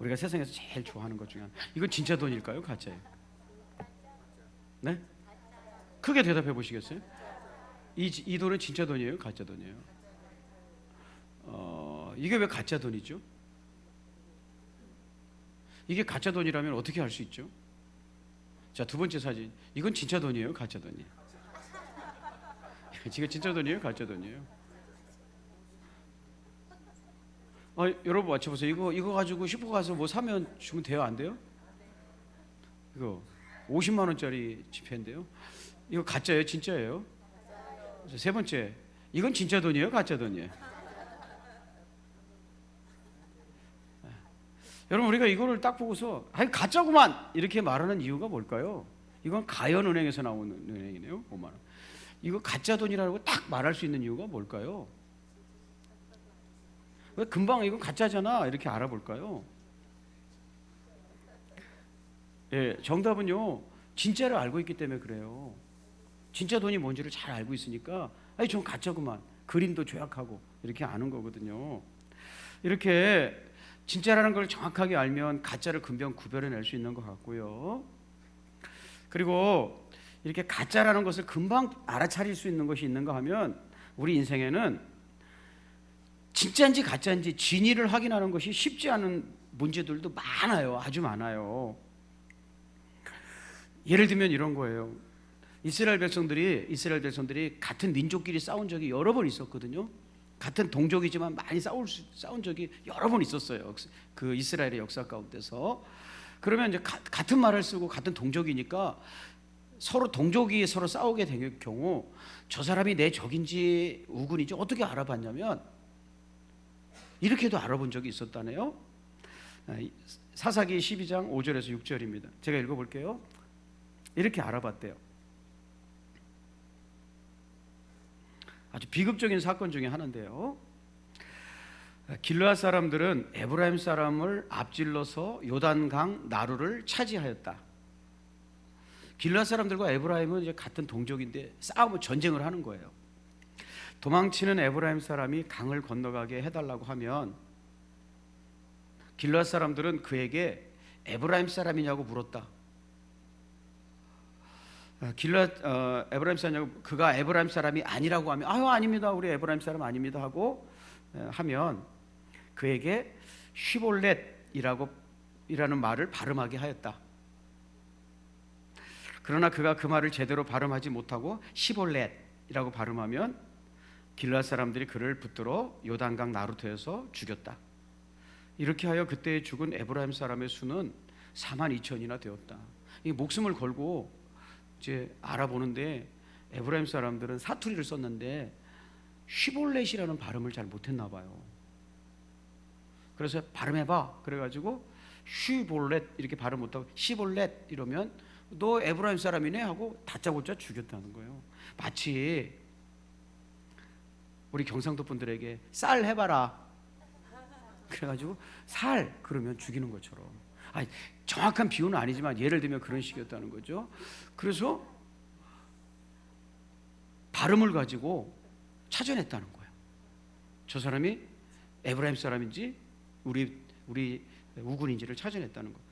우리가 세상에서 제일 좋아하는 것 중에 하나. 이건 진짜 돈일까요? 가짜예요? 네? 크게 대답해 보시겠어요? 이 돈은 진짜 돈이에요? 가짜 돈이에요? 이게 왜 가짜 돈이죠? 이게 가짜 돈이라면 어떻게 알 수 있죠? 자, 두 번째 사진. 이건 진짜 돈이에요? 가짜 돈이에요? 이게 진짜 돈이에요? 가짜 돈이에요? 여러분 맞춰보세요. 이거 가지고 슈퍼 가서 뭐 사면 주면 돼요? 안 돼요? 이거 50만 원짜리 지폐인데요. 이거 가짜예요? 진짜예요? 세 번째. 이건 진짜 돈이에요? 가짜 돈이에요? 여러분 우리가 이거를 딱 보고서 가짜구만 이렇게 말하는 이유가 뭘까요? 이건 가연은행에서 나오는 은행이네요. 5만 원. 이거 가짜 돈이라고 딱 말할 수 있는 이유가 뭘까요? 왜 금방 이건 가짜잖아 이렇게 알아볼까요? 예, 정답은요 진짜를 알고 있기 때문에 그래요. 진짜 돈이 뭔지를 잘 알고 있으니까 전 가짜구만, 그림도 조약하고 이렇게 아는 거거든요. 이렇게 진짜라는 걸 정확하게 알면 가짜를 금방 구별해낼 수 있는 것 같고요. 그리고 이렇게 가짜라는 것을 금방 알아차릴 수 있는 것이 있는가 하면 우리 인생에는 진짜인지 가짜인지 진위를 확인하는 것이 쉽지 않은 문제들도 많아요. 아주 많아요. 예를 들면 이런 거예요. 이스라엘 백성들이 같은 민족끼리 싸운 적이 여러 번 있었거든요. 같은 동족이지만 많이 싸운 적이 여러 번 있었어요. 그 이스라엘의 역사 가운데서. 그러면 이제 같은 말을 쓰고 같은 동족이니까 서로 동족이 서로 싸우게 될 경우 저 사람이 내 적인지 우군인지 어떻게 알아봤냐면 이렇게도 알아본 적이 있었다네요. 사사기 12장 5절에서 6절입니다. 제가 읽어볼게요. 이렇게 알아봤대요. 아주 비극적인 사건 중에 하나인데요. 길르앗 사람들은 에브라임 사람을 앞질러서 요단강 나루를 차지하였다. 길르앗 사람들과 에브라임은 이제 같은 동족인데 전쟁을 하는 거예요. 도망치는 에브라임 사람이 강을 건너가게 해달라고 하면 길르앗 사람들은 그에게 에브라임 사람이냐고 물었다. 에브라임 사람이냐고, 그가 에브라임 사람이 아니라고 하면 아닙니다, 우리 에브라임 사람 아닙니다 하고 하면 그에게 쉬볼렛이라는 말을 발음하게 하였다. 그러나 그가 그 말을 제대로 발음하지 못하고 시볼렛이라고 발음하면 길르앗 사람들이 그를 붙들어 요단강 나루터에서 죽였다. 이렇게 하여 그때 죽은 에브라임 사람의 수는 42,000이나 되었다. 이 목숨을 걸고 이제 알아보는데 에브라임 사람들은 사투리를 썼는데 쉬볼렛이라는 발음을 잘 못했나 봐요. 그래서 발음해봐 그래가지고 쉬볼렛 이렇게 발음 못하고 시볼렛 이러면 너 에브라임 사람이네 하고 다짜고짜 죽였다는 거예요. 마치 우리 경상도 분들에게 쌀 해봐라 그래가지고 살 그러면 죽이는 것처럼. 정확한 비유는 아니지만 예를 들면 그런 식이었다는 거죠. 그래서 발음을 가지고 찾아냈다는 거예요. 저 사람이 에브라임 사람인지 우리 우군인지를 찾아냈다는 거예요.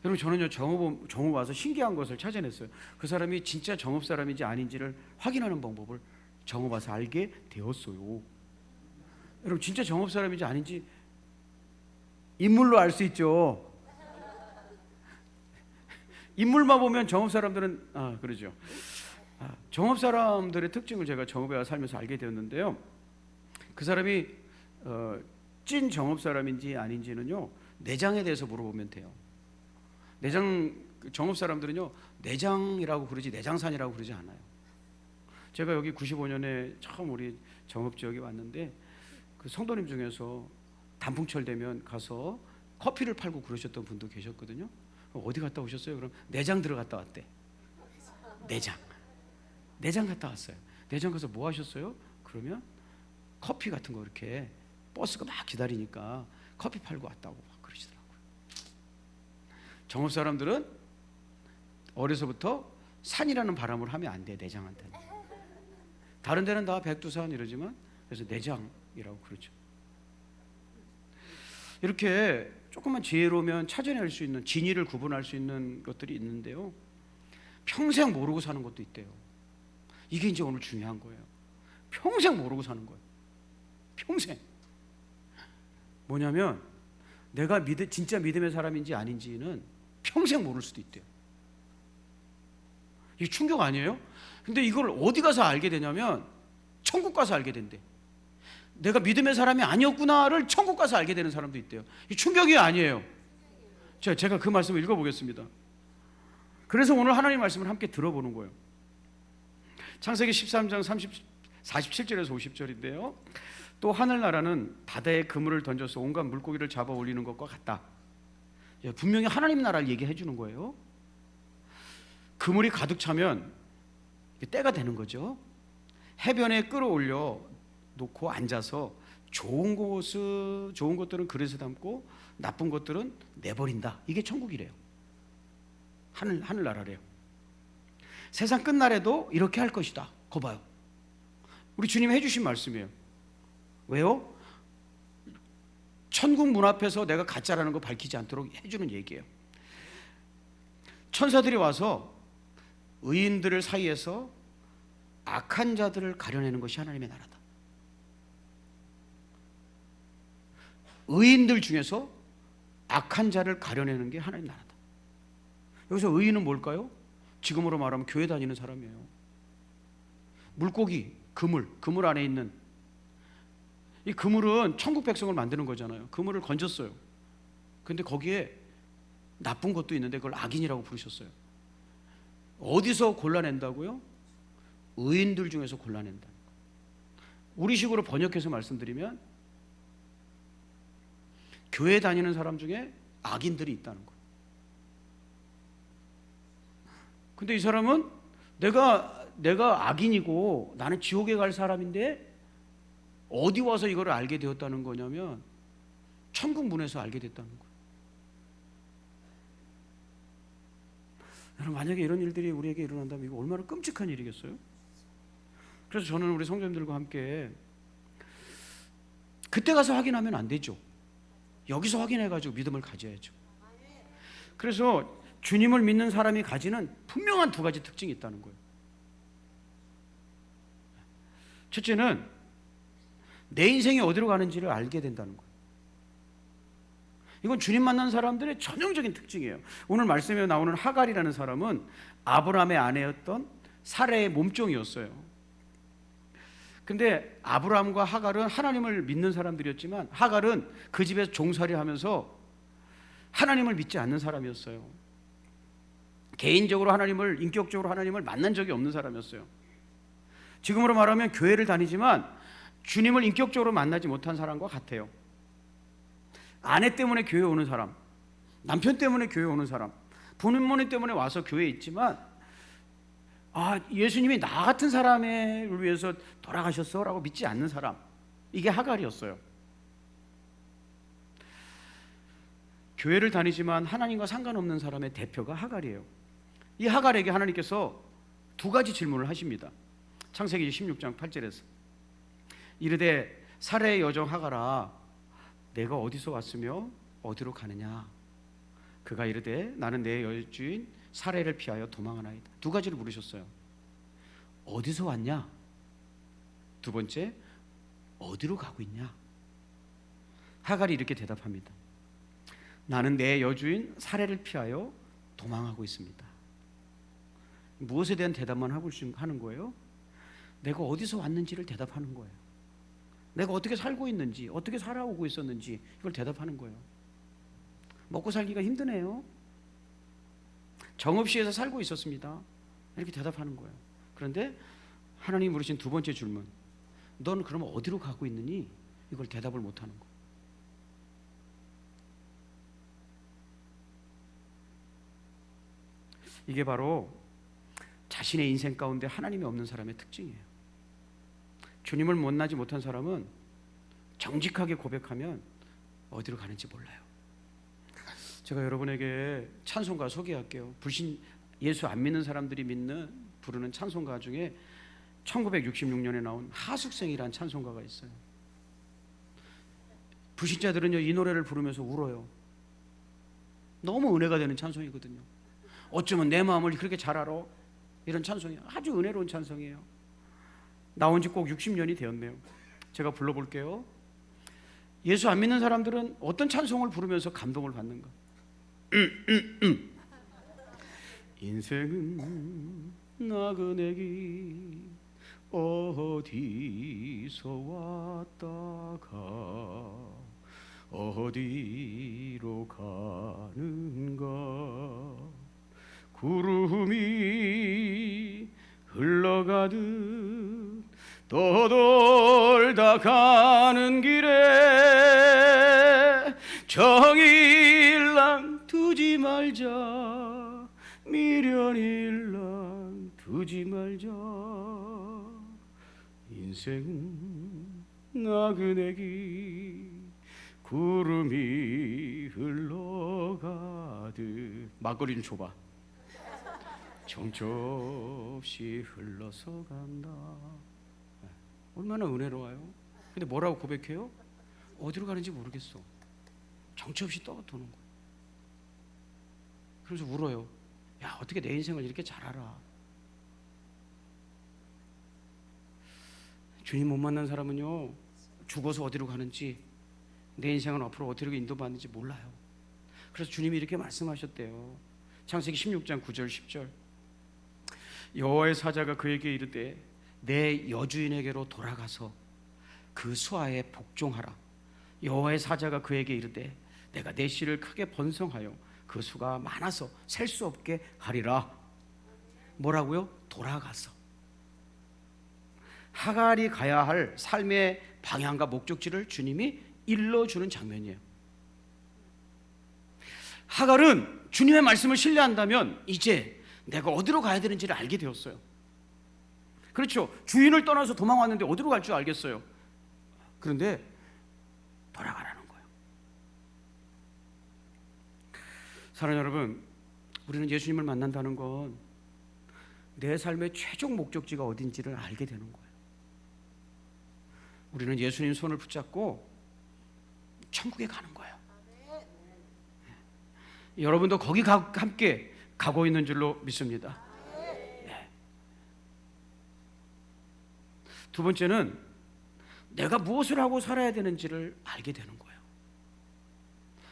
여러분 저는요 정읍 와서 신기한 것을 찾아냈어요. 그 사람이 진짜 정읍 사람인지 아닌지를 확인하는 방법을 정읍 와서 알게 되었어요. 여러분 진짜 정읍 사람인지 아닌지 인물로 알 수 있죠. 인물만 보면 정읍 사람들은 그러죠. 정읍 사람들의 특징을 제가 정읍에 살면서 알게 되었는데요. 그 사람이 찐 정읍 사람인지 아닌지는요 내장에 대해서 물어보면 돼요. 정읍 사람들은요 내장이라고 그러지 내장산이라고 그러지 않아요. 제가 여기 95년에 처음 우리 정읍 지역에 왔는데 그 성도님 중에서 단풍철 되면 가서 커피를 팔고 그러셨던 분도 계셨거든요. 어디 갔다 오셨어요? 그럼 내장 들어갔다 왔대. 내장 갔다 왔어요. 내장 가서 뭐 하셨어요? 그러면 커피 같은 거 이렇게 버스가 막 기다리니까 커피 팔고 왔다고 막 그러시더라고요. 정읍 사람들은 어려서부터 산이라는 발음을 하면 안 돼. 내장한테는. 다른 데는 다 백두산 이러지만 그래서 내장이라고 그러죠. 이렇게 조금만 지혜로우면 찾아낼 수 있는, 진위를 구분할 수 있는 것들이 있는데요, 평생 모르고 사는 것도 있대요. 이게 이제 오늘 중요한 거예요. 평생 모르고 사는 거예요. 평생. 뭐냐면 내가 진짜 믿음의 사람인지 아닌지는 평생 모를 수도 있대요. 이게 충격 아니에요? 근데 이걸 어디 가서 알게 되냐면 천국 가서 알게 된대. 내가 믿음의 사람이 아니었구나를 천국 가서 알게 되는 사람도 있대요. 이 충격이 아니에요. 제가 그 말씀을 읽어보겠습니다. 그래서 오늘 하나님 말씀을 함께 들어보는 거예요. 창세기 13장 47절에서 50절인데요. 또 하늘나라는 바다에 그물을 던져서 온갖 물고기를 잡아 올리는 것과 같다. 분명히 하나님 나라를 얘기해 주는 거예요. 그물이 가득 차면 때가 되는 거죠. 해변에 끌어올려 놓고 앉아서 좋은 것들은 그릇에 담고 나쁜 것들은 내버린다. 이게 천국이래요. 하늘나라래요. 세상 끝날에도 이렇게 할 것이다. 거 봐요. 우리 주님 해주신 말씀이에요. 왜요? 천국 문 앞에서 내가 가짜라는 거 밝히지 않도록 해주는 얘기예요. 천사들이 와서 의인들을 사이에서 악한 자들을 가려내는 것이 하나님의 나라다. 의인들 중에서 악한 자를 가려내는 게 하나님 나라다. 여기서 의인은 뭘까요? 지금으로 말하면 교회 다니는 사람이에요. 물고기, 그물 안에 있는 이 그물은 천국 백성을 만드는 거잖아요. 그물을 건졌어요. 근데 거기에 나쁜 것도 있는데 그걸 악인이라고 부르셨어요. 어디서 골라낸다고요? 의인들 중에서 골라낸다. 우리식으로 번역해서 말씀드리면 교회 다니는 사람 중에 악인들이 있다는 거예요. 근데 이 사람은 내가 악인이고 나는 지옥에 갈 사람인데 어디 와서 이걸 알게 되었다는 거냐면 천국 문에서 알게 됐다는 거예요. 여러분, 만약에 이런 일들이 우리에게 일어난다면 이거 얼마나 끔찍한 일이겠어요? 그래서 저는 우리 성도님들과 함께 그때 가서 확인하면 안 되죠. 여기서 확인해가지고 믿음을 가져야죠. 그래서 주님을 믿는 사람이 가지는 분명한 두 가지 특징이 있다는 거예요. 첫째는 내 인생이 어디로 가는지를 알게 된다는 거예요. 이건 주님 만난 사람들의 전형적인 특징이에요. 오늘 말씀에 나오는 하갈이라는 사람은 아브라함의 아내였던 사레의 몸종이었어요. 근데 아브라함과 하갈은 하나님을 믿는 사람들이었지만 하갈은 그 집에서 종살이 하면서 하나님을 믿지 않는 사람이었어요. 개인적으로 인격적으로 하나님을 만난 적이 없는 사람이었어요. 지금으로 말하면 교회를 다니지만 주님을 인격적으로 만나지 못한 사람과 같아요. 아내 때문에 교회 오는 사람, 남편 때문에 교회 오는 사람, 부모님 때문에 와서 교회에 있지만 예수님이 나 같은 사람을 위해서 돌아가셨어 라고 믿지 않는 사람, 이게 하갈이었어요. 교회를 다니지만 하나님과 상관없는 사람의 대표가 하갈이에요. 이 하갈에게 하나님께서 두 가지 질문을 하십니다. 창세기 16장 8절에서 이르되 사레의 여종 하갈아, 내가 어디서 왔으며 어디로 가느냐? 그가 이르되 나는 내 여주인 사레를 피하여 도망하나이다. 두 가지를 물으셨어요. 어디서 왔냐? 두 번째, 어디로 가고 있냐? 하갈이 이렇게 대답합니다. 나는 내 여주인 사레를 피하여 도망하고 있습니다. 무엇에 대한 대답만 하는 거예요? 내가 어디서 왔는지를 대답하는 거예요. 내가 어떻게 살고 있는지, 어떻게 살아오고 있었는지 이걸 대답하는 거예요. 먹고 살기가 힘드네요. 정읍시에서 살고 있었습니다. 이렇게 대답하는 거예요. 그런데 하나님이 물으신 두 번째 질문, 넌 그러면 어디로 가고 있느니? 이걸 대답을 못하는 거예요. 이게 바로 자신의 인생 가운데 하나님이 없는 사람의 특징이에요. 주님을 만나지 못한 사람은 정직하게 고백하면 어디로 가는지 몰라요. 제가 여러분에게 찬송가 소개할게요. 예수 안 믿는 사람들이 부르는 찬송가 중에 1966년에 나온 하숙생이라는 찬송가가 있어요. 불신자들은요, 이 노래를 부르면서 울어요. 너무 은혜가 되는 찬송이거든요. 어쩌면 내 마음을 그렇게 잘 알아? 이런 찬송이에요. 아주 은혜로운 찬송이에요. 나온 지 꼭 60년이 되었네요. 제가 불러볼게요. 예수 안 믿는 사람들은 어떤 찬송을 부르면서 감동을 받는가? 인생은 나그네기 어디서 왔다가 어디로 가는가? 구름이 흘러가듯 떠돌다 가는 길에 정일랑 두지 말자, 미련일랑 두지 말자. 인생은 나그네기 구름이 흘러가듯. 막걸리는 줘봐. 정처없이 흘러서 간다. 얼마나 은혜로워요. 근데 뭐라고 고백해요? 어디로 가는지 모르겠어. 정처없이 떠도는 거예요. 그래서 울어요. 야, 어떻게 내 인생을 이렇게 잘 알아? 주님 못 만난 사람은요, 죽어서 어디로 가는지, 내 인생은 앞으로 어디로 인도받는지 몰라요. 그래서 주님이 이렇게 말씀하셨대요. 창세기 16장 9절 10절. 여호와의 사자가 그에게 이르되 내 여주인에게로 돌아가서 그 수하에 복종하라. 여호와의 사자가 그에게 이르되 내가 내 씨를 크게 번성하여 그 수가 많아서 셀 수 없게 하리라. 뭐라고요? 돌아가서. 하갈이 가야 할 삶의 방향과 목적지를 주님이 일러주는 장면이에요. 하갈은 주님의 말씀을 신뢰한다면 이제 내가 어디로 가야 되는지를 알게 되었어요. 그렇죠. 주인을 떠나서 도망왔는데 어디로 갈 줄 알겠어요. 그런데 돌아가라는 거예요. 사랑하는 여러분, 우리는 예수님을 만난다는 건 내 삶의 최종 목적지가 어딘지를 알게 되는 거예요. 우리는 예수님 손을 붙잡고 천국에 가는 거예요. 여러분도 거기 함께 가고 있는 줄로 믿습니다. 네. 두 번째는 내가 무엇을 하고 살아야 되는지를 알게 되는 거예요.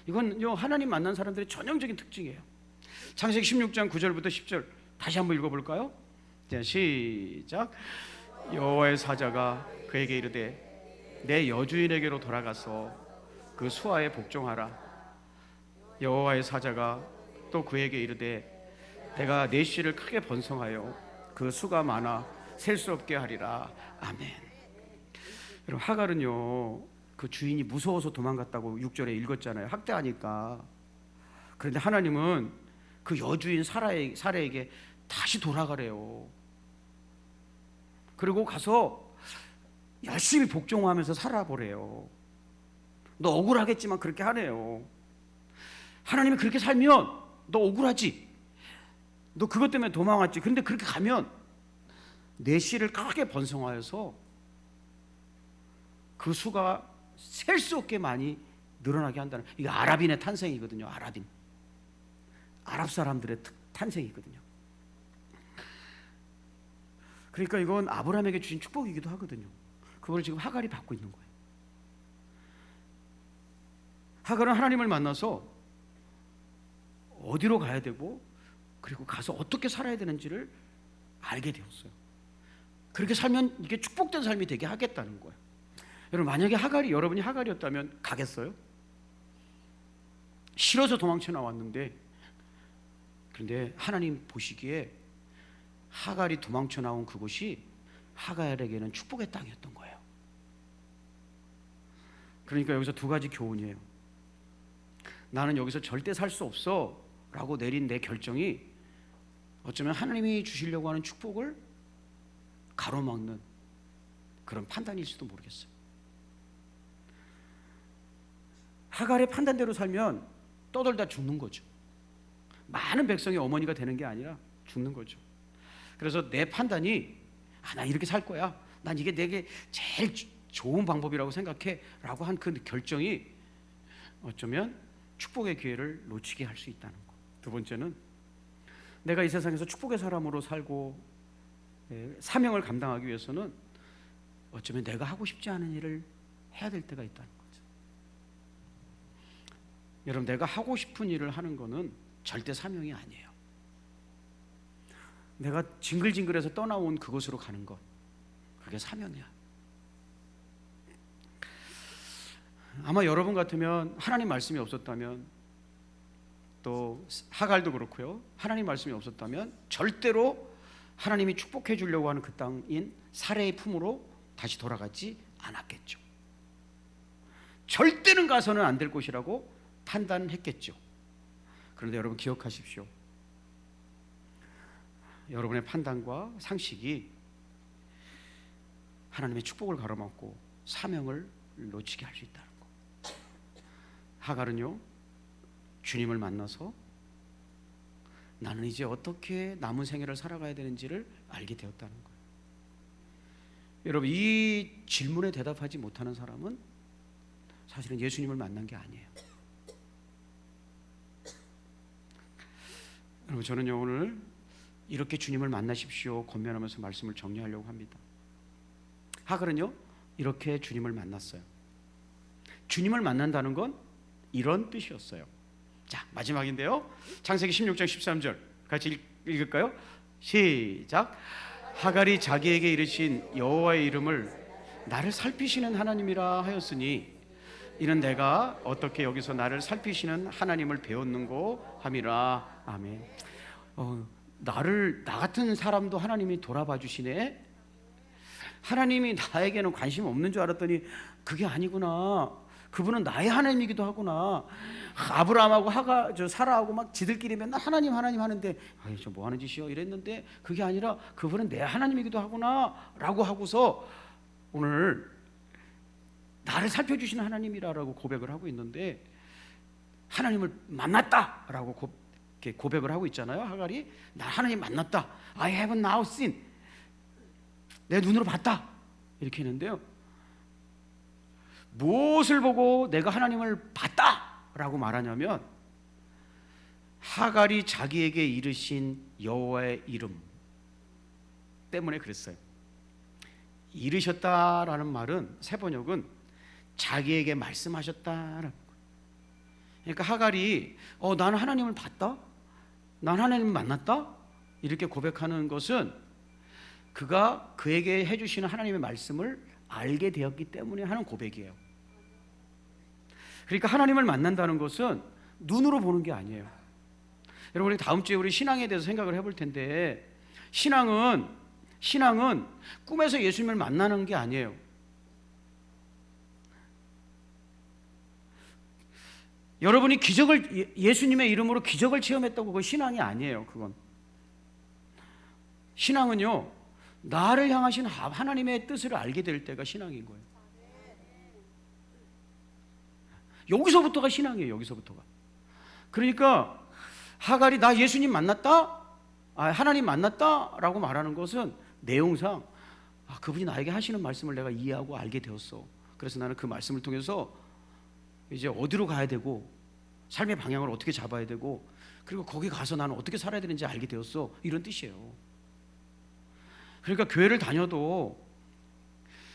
이건 하나님 만난 사람들의 전형적인 특징이에요. 창세기 16장 9절부터 10절 다시 한번 읽어볼까요? 자, 시작. 여호와의 사자가 그에게 이르되 내 여주인에게로 돌아가서 그 수하에 복종하라. 여호와의 사자가 또 그에게 이르되 내가 내 씨를 크게 번성하여 그 수가 많아 셀 수 없게 하리라. 아멘. 여러분, 하갈은요 그 주인이 무서워서 도망갔다고 6절에 읽었잖아요. 학대하니까. 그런데 하나님은 그 여주인 사라에게 다시 돌아가래요. 그리고 가서 열심히 복종하면서 살아보래요. 너 억울하겠지만 그렇게 하래요. 하나님이 그렇게 살면 너 억울하지? 너 그것 때문에 도망왔지? 근데 그렇게 가면 내 씨를 크게 번성하여서 그 수가 셀 수 없게 많이 늘어나게 한다는, 이게 아랍인의 탄생이거든요. 아랍 사람들의 탄생이거든요. 그러니까 이건 아브라함에게 주신 축복이기도 하거든요. 그걸 지금 하갈이 받고 있는 거예요. 하갈은 하나님을 만나서 어디로 가야 되고 그리고 가서 어떻게 살아야 되는지를 알게 되었어요. 그렇게 살면 이게 축복된 삶이 되게 하겠다는 거예요. 여러분, 만약에 여러분이 하갈이었다면 가겠어요? 싫어서 도망쳐 나왔는데, 그런데 하나님 보시기에 하갈이 도망쳐 나온 그곳이 하갈에게는 축복의 땅이었던 거예요. 그러니까 여기서 두 가지 교훈이에요. 나는 여기서 절대 살 수 없어 라고 내린 내 결정이 어쩌면 하나님이 주시려고 하는 축복을 가로막는 그런 판단일지도 모르겠어요. 하갈의 판단대로 살면 떠돌다 죽는 거죠. 많은 백성의 어머니가 되는 게 아니라 죽는 거죠. 그래서 내 판단이 나 이렇게 살 거야, 난 이게 내게 제일 좋은 방법이라고 생각해 라고 한 그 결정이 어쩌면 축복의 기회를 놓치게 할 수 있다는 것. 두 번째는 내가 이 세상에서 축복의 사람으로 살고 사명을 감당하기 위해서는 어쩌면 내가 하고 싶지 않은 일을 해야 될 때가 있다는 거죠. 여러분, 내가 하고 싶은 일을 하는 거는 절대 사명이 아니에요. 내가 징글징글해서 떠나온 그곳으로 가는 것, 그게 사명이야. 아마 여러분 같으면 하나님 말씀이 없었다면, 또 하갈도 그렇고요, 하나님 말씀이 없었다면 절대로 하나님이 축복해 주려고 하는 그 땅인 사례의 품으로 다시 돌아가지 않았겠죠. 절대는 가서는 안 될 곳이라고 판단했겠죠. 그런데 여러분 기억하십시오. 여러분의 판단과 상식이 하나님의 축복을 가로막고 사명을 놓치게 할 수 있다는 거. 하갈은요, 주님을 만나서 나는 이제 어떻게 남은 생애를 살아가야 되는지를 알게 되었다는 거예요. 여러분, 이 질문에 대답하지 못하는 사람은 사실은 예수님을 만난 게 아니에요. 여러분, 저는요 오늘 이렇게 주님을 만나십시오 권면하면서 말씀을 정리하려고 합니다. 하갈은요 이렇게 주님을 만났어요. 주님을 만난다는 건 이런 뜻이었어요. 자, 마지막인데요, 창세기 16장 13절 같이 읽을까요? 시작. 하갈이 자기에게 이르신 여호와의 이름을 나를 살피시는 하나님이라 하였으니 이는 내가 어떻게 여기서 나를 살피시는 하나님을 배웠는고 함이라. 아멘. 나 같은 사람도 하나님이 돌아봐 주시네. 하나님이 나에게는 관심 없는 줄 알았더니 그게 아니구나. 그분은 나의 하나님이기도 하구나. 아브라함하고 사라하고 막 지들끼리 맨날 하나님 하는데 저 뭐 하는 짓이요 이랬는데 그게 아니라 그분은 내 하나님이기도 하구나 라고 하고서 오늘 나를 살펴주시는 하나님이라고 고백을 하고 있는데, 하나님을 만났다라고 고백을 하고 있잖아요. 하갈이 나 하나님 만났다. I have now seen. 내 눈으로 봤다. 이렇게 했는데요, 무엇을 보고 내가 하나님을 봤다라고 말하냐면 하갈이 자기에게 이르신 여호와의 이름 때문에 그랬어요. 이르셨다라는 말은 세번역은 자기에게 말씀하셨다라는 거예요. 그러니까 하갈이 나는 하나님을 봤다, 난 하나님을 만났다 이렇게 고백하는 것은 그가 그에게 해주시는 하나님의 말씀을 알게 되었기 때문에 하는 고백이에요. 그러니까 하나님을 만난다는 것은 눈으로 보는 게 아니에요. 여러분, 다음 주에 우리 신앙에 대해서 생각을 해볼 텐데, 신앙은 꿈에서 예수님을 만나는 게 아니에요. 여러분이 예수님의 이름으로 기적을 체험했다고 그건 신앙이 아니에요. 그건 신앙은요, 나를 향하신 하나님의 뜻을 알게 될 때가 신앙인 거예요. 여기서부터가 신앙이에요. 여기서부터가. 그러니까 하갈이 나 예수님 만났다, 하나님 만났다 라고 말하는 것은 내용상 그분이 나에게 하시는 말씀을 내가 이해하고 알게 되었어. 그래서 나는 그 말씀을 통해서 이제 어디로 가야 되고 삶의 방향을 어떻게 잡아야 되고 그리고 거기 가서 나는 어떻게 살아야 되는지 알게 되었어. 이런 뜻이에요. 그러니까 교회를 다녀도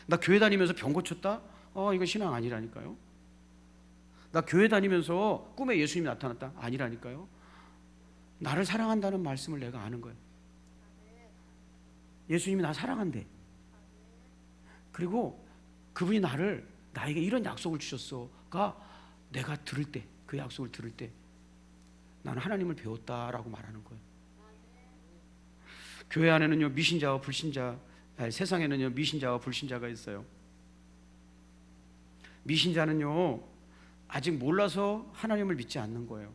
나 교회 다니면서 병 고쳤다? 이거 신앙 아니라니까요. 나 교회 다니면서 꿈에 예수님이 나타났다? 아니라니까요. 나를 사랑한다는 말씀을 내가 아는 거예요. 예수님이 나 사랑한대. 그리고 그분이 나에게 이런 약속을 주셨어가 내가 들을 때, 그 약속을 들을 때 나는 하나님을 배웠다라고 말하는 거예요. 교회 안에는요 미신자와 불신자, 세상에는요 미신자와 불신자가 있어요. 미신자는요 아직 몰라서 하나님을 믿지 않는 거예요.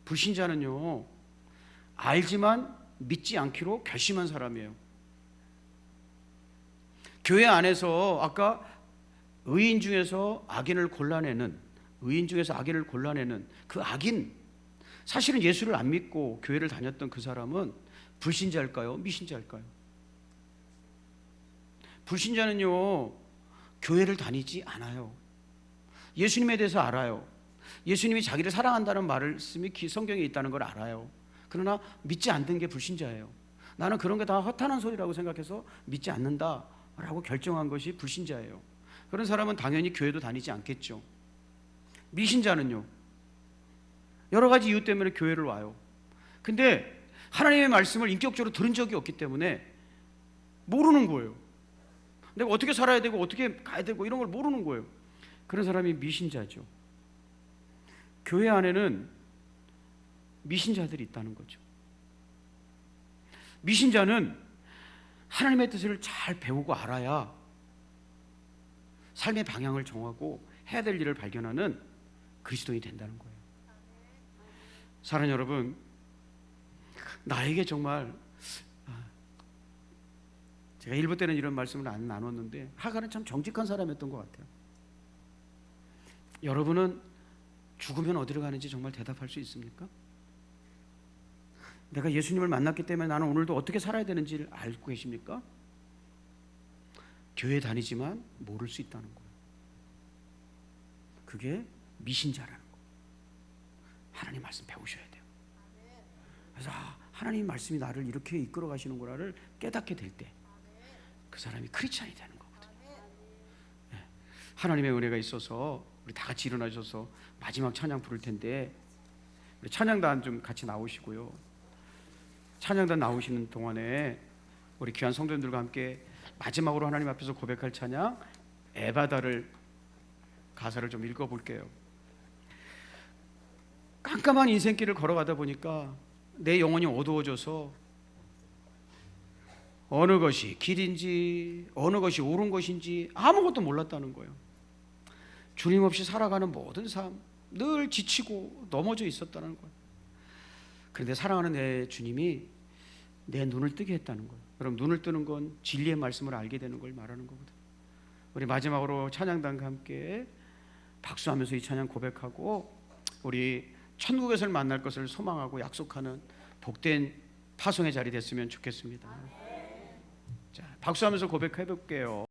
불신자는요 알지만 믿지 않기로 결심한 사람이에요. 교회 안에서 아까 의인 중에서 악인을 골라내는 그 악인, 사실은 예수를 안 믿고 교회를 다녔던 그 사람은 불신자일까요? 미신자일까요? 불신자는요 교회를 다니지 않아요. 예수님에 대해서 알아요. 예수님이 자기를 사랑한다는 말씀이 성경에 있다는 걸 알아요. 그러나 믿지 않는 게 불신자예요. 나는 그런 게 다 허탄한 소리라고 생각해서 믿지 않는다라고 결정한 것이 불신자예요. 그런 사람은 당연히 교회도 다니지 않겠죠. 미신자는요, 여러 가지 이유 때문에 교회를 와요. 근데 하나님의 말씀을 인격적으로 들은 적이 없기 때문에 모르는 거예요. 내가 어떻게 살아야 되고 어떻게 가야 되고 이런 걸 모르는 거예요. 그런 사람이 미신자죠. 교회 안에는 미신자들이 있다는 거죠. 미신자는 하나님의 뜻을 잘 배우고 알아야 삶의 방향을 정하고 해야 될 일을 발견하는 그리스도인이 된다는 거예요. 사랑하는 여러분, 나에게 정말 제가 일부 때는 이런 말씀을 안 나눴는데 하갈은 참 정직한 사람이었던 것 같아요. 여러분은 죽으면 어디로 가는지 정말 대답할 수 있습니까? 내가 예수님을 만났기 때문에 나는 오늘도 어떻게 살아야 되는지를 알고 계십니까? 교회 다니지만 모를 수 있다는 거예요. 그게 미신자라는 거예요. 하나님 말씀 배우셔야 돼요. 그래서 하나님 말씀이 나를 이렇게 이끌어 가시는 거라를 깨닫게 될 때 그 사람이 크리스찬이 되는 거거든요. 네. 하나님의 은혜가 있어서 우리 다 같이 일어나셔서 마지막 찬양 부를 텐데 우리 찬양단 좀 같이 나오시고요. 찬양단 나오시는 동안에 우리 귀한 성도님들과 함께 마지막으로 하나님 앞에서 고백할 찬양 에바다를 가사를 좀 읽어볼게요. 깜깜한 인생길을 걸어가다 보니까 내 영혼이 어두워져서 어느 것이 길인지 어느 것이 옳은 것인지 아무것도 몰랐다는 거예요. 주님 없이 살아가는 모든 삶 늘 지치고 넘어져 있었다는 거예요. 그런데 사랑하는 내 주님이 내 눈을 뜨게 했다는 거예요. 여러분, 눈을 뜨는 건 진리의 말씀을 알게 되는 걸 말하는 거거든요. 우리 마지막으로 찬양단과 함께 박수하면서 이 찬양 고백하고 우리 천국에서 만날 것을 소망하고 약속하는 복된 파송의 자리 됐으면 좋겠습니다. 자, 박수하면서 고백해 볼게요.